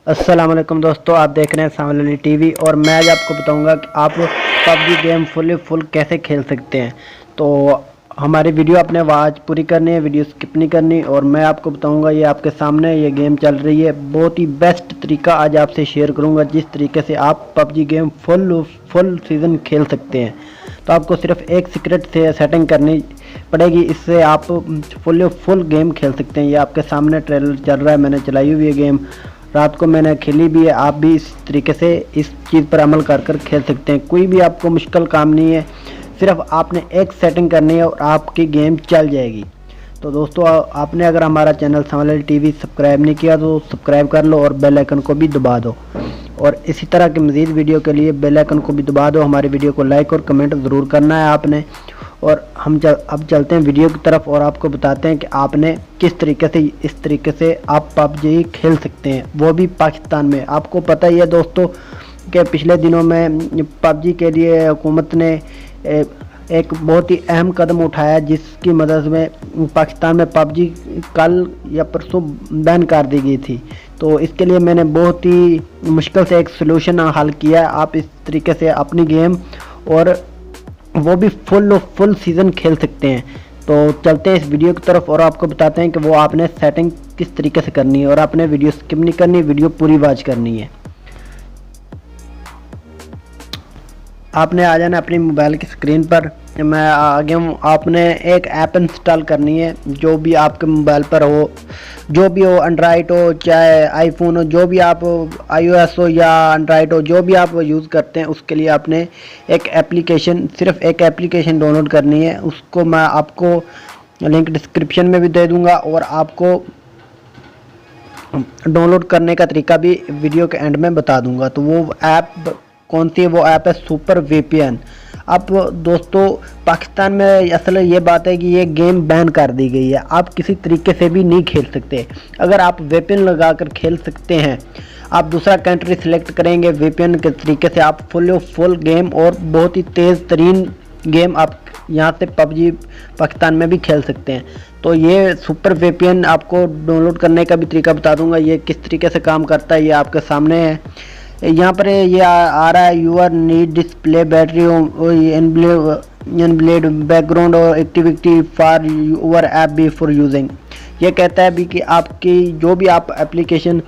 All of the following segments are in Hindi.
अस्सलाम वालेकुम दोस्तों, आप देख रहे हैं सामने वाली टीवी और मैं आज आपको बताऊंगा कि आप पबजी गेम फुल कैसे खेल सकते हैं। तो हमारी वीडियो आपने आवाज़ पूरी करनी है, वीडियो स्किप नहीं करनी। और मैं आपको बताऊंगा, ये आपके सामने ये गेम चल रही है, बहुत ही बेस्ट तरीका आज आपसे शेयर करूंगा जिस तरीके से आप पबजी गेम फुल सीज़न खेल सकते हैं। तो आपको सिर्फ एक सीक्रेट से सेटिंग करनी पड़ेगी, इससे आप फुल गेम खेल सकते हैं। ये आपके सामने ट्रेलर चल रहा है, मैंने चलाई हुई है गेम, रात को मैंने खेली भी है। आप भी इस तरीके से इस चीज़ पर अमल कर खेल सकते हैं। कोई भी आपको मुश्किल काम नहीं है, सिर्फ आपने एक सेटिंग करनी है और आपकी गेम चल जाएगी। तो दोस्तों, आपने अगर हमारा चैनल सामने टीवी सब्सक्राइब नहीं किया तो सब्सक्राइब कर लो और बेल आइकन को भी दबा दो। और इसी तरह की मज़ीद वीडियो के लिए बेल आइकन को भी दबा दो। हमारी वीडियो को लाइक और कमेंट ज़रूर करना है आपने। और हम अब चलते हैं वीडियो की तरफ और आपको बताते हैं कि आपने किस तरीके से इस तरीके से आप पबजी खेल सकते हैं, वो भी पाकिस्तान में। आपको पता ही है दोस्तों कि पिछले दिनों में पबजी के लिए हुकूमत ने एक बहुत ही अहम कदम उठाया, जिसकी मदद में पाकिस्तान में पबजी कल या परसों बैन कर दी गई थी। तो इसके लिए मैंने बहुत ही मुश्किल से एक सलूशन हल किया है। आप इस तरीके से अपनी गेम और वो भी फुल सीज़न खेल सकते हैं। तो चलते हैं इस वीडियो की तरफ और आपको बताते हैं कि वो आपने सेटिंग किस तरीके से करनी है। और आपने वीडियो स्किप नहीं करनी, वीडियो पूरी वॉच करनी है। आपने आ जाना अपनी मोबाइल की स्क्रीन पर, मैं आ गया हूँ। आपने एक ऐप इंस्टॉल करनी है, जो भी आपके मोबाइल पर हो, जो भी हो, एंड्रॉयड हो चाहे आईफोन हो, जो भी आप iOS हो या एंड्रॉयड हो, जो भी आप यूज़ करते हैं, उसके लिए आपने सिर्फ एक एप्लीकेशन डाउनलोड करनी है। उसको मैं आपको लिंक डिस्क्रिप्शन में भी दे दूँगा और आपको डाउनलोड करने का तरीका भी वीडियो के एंड में बता दूँगा। तो वो ऐप कौन सी है? वो ऐप है सुपर VPN। अब दोस्तों, पाकिस्तान में असल ये बात है कि ये गेम बैन कर दी गई है, आप किसी तरीके से भी नहीं खेल सकते। अगर आप VPN लगाकर खेल सकते हैं, आप दूसरा कंट्री सिलेक्ट करेंगे, VPN के तरीके से आप फुल गेम और बहुत ही तेज़ तरीन गेम आप यहाँ से पबजी पाकिस्तान में भी खेल सकते हैं। तो ये सुपर VPN आपको डाउनलोड करने का भी तरीका बता दूंगा, ये किस तरीके से काम करता है, ये आपके सामने है। यहाँ पर ये आ रहा है, your need display battery enabled background और activity for your app before using. ये कहता है भी कि आपकी जो भी आप एप्लीकेशन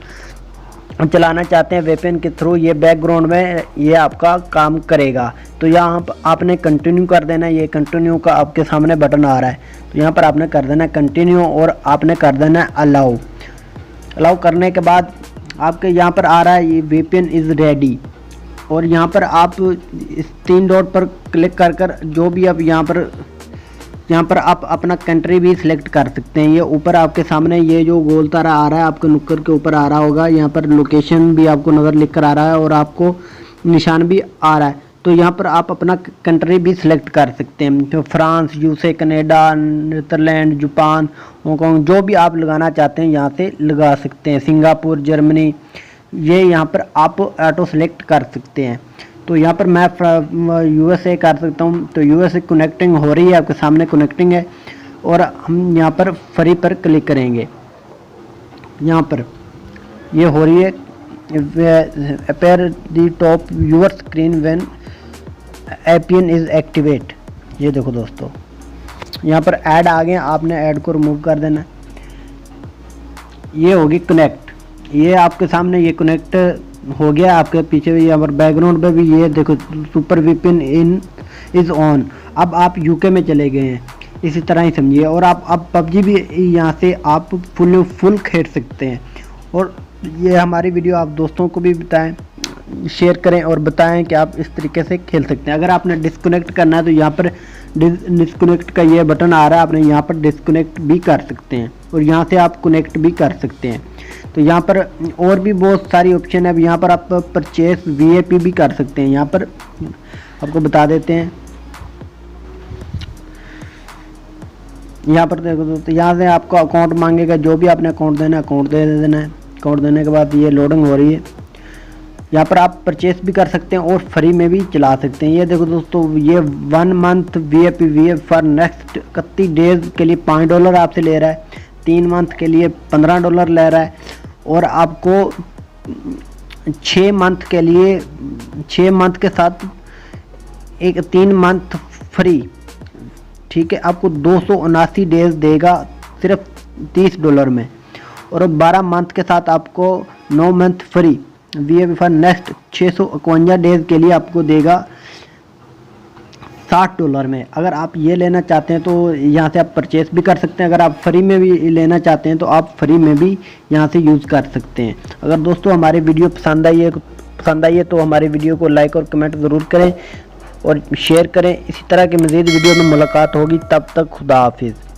चलाना चाहते हैं VPN के थ्रू, ये बैकग्राउंड में ये आपका काम करेगा। तो यहाँ आपने कंटिन्यू कर देना है। ये कंटिन्यू का आपके सामने बटन आ रहा है, तो यहाँ पर आपने कर देना है कंटिन्यू और आपने कर देना है अलाउ करने के बाद आपके यहाँ पर आ रहा है ये VPN इज़ रेडी। और यहाँ पर आप इस 3 डॉट पर क्लिक कर जो भी आप यहाँ पर आप अपना कंट्री भी सिलेक्ट कर सकते हैं। ये ऊपर आपके सामने ये जो गोल तारा आ रहा है, आपके नुक्कर के ऊपर आ रहा होगा, यहाँ पर लोकेशन भी आपको नज़र लिख कर आ रहा है और आपको निशान भी आ रहा है। तो यहाँ पर आप अपना कंट्री भी सिलेक्ट कर सकते हैं, तो France, USA, Canada, Netherlands, Japan, Hong Kong, जो भी आप लगाना चाहते हैं यहाँ से लगा सकते हैं। सिंगापुर, जर्मनी, ये यहाँ पर आप ऑटो सेलेक्ट कर सकते हैं। तो यहाँ पर मैं USA कर सकता हूँ, तो USA कनेक्टिंग हो रही है, आपके सामने कनेक्टिंग है। और हम यहाँ पर फ्री पर क्लिक करेंगे, यहाँ पर ये हो रही है, appear the top your screen when VPN is activate। ये देखो दोस्तों, यहाँ पर ऐड आ गए, आपने ऐड को रिमूव कर देना। ये होगी कनेक्ट, ये आपके सामने ये कनेक्ट हो गया। आपके पीछे भी यहाँ पर बैकग्राउंड पे भी ये देखो सुपर VPN इज़ ऑन। अब आप UK में चले गए हैं, इसी तरह ही समझिए। और आप अब पबजी भी यहाँ से आप फुल खेल सकते हैं। और ये हमारी वीडियो आप दोस्तों को भी बताएं, शेयर करें और बताएं कि आप इस तरीके से खेल सकते हैं। अगर आपने डिस्कनेक्ट करना है तो यहाँ पर डिस्कनेक्ट का ये बटन आ रहा है, आपने यहाँ पर डिस्कनेक्ट भी कर सकते हैं और यहाँ से आप कनेक्ट भी कर सकते हैं। तो यहाँ पर और भी बहुत सारी ऑप्शन है। अब यहाँ पर आप परचेस VIP भी कर सकते हैं। यहाँ पर आपको बता देते हैं, यहाँ पर देखो दोस्तों, यहाँ से आपको अकाउंट मांगेगा, जो भी आपने अकाउंट देना है अकाउंट दे देना है। अकाउंट देने के बाद ये लोडिंग हो रही है। यहाँ पर आप परचेस भी कर सकते हैं और फ्री में भी चला सकते हैं। ये देखो दोस्तों, ये 1 month VIP for next 31 days के लिए $5 आपसे ले रहा है, 3 मंथ के लिए $15 ले रहा है। और आपको 6 मंथ के लिए 6 मंथ के साथ एक 3 मंथ फ्री, ठीक है, आपको 279 डेज देगा सिर्फ $30 में। और 12 मंथ के साथ आपको 9 month free VFR next 651 days के लिए आपको देगा $60 में। अगर आप ये लेना चाहते हैं तो यहाँ से आप परचेस भी कर सकते हैं, अगर आप फ्री में भी लेना चाहते हैं तो आप फ्री में भी यहाँ से यूज़ कर सकते हैं। अगर दोस्तों हमारी वीडियो पसंद आई है तो हमारे वीडियो को लाइक और कमेंट ज़रूर करें और शेयर करें। इसी तरह की मज़ीद वीडियो में मुलाकात होगी, तब तक खुदा हाफिज़।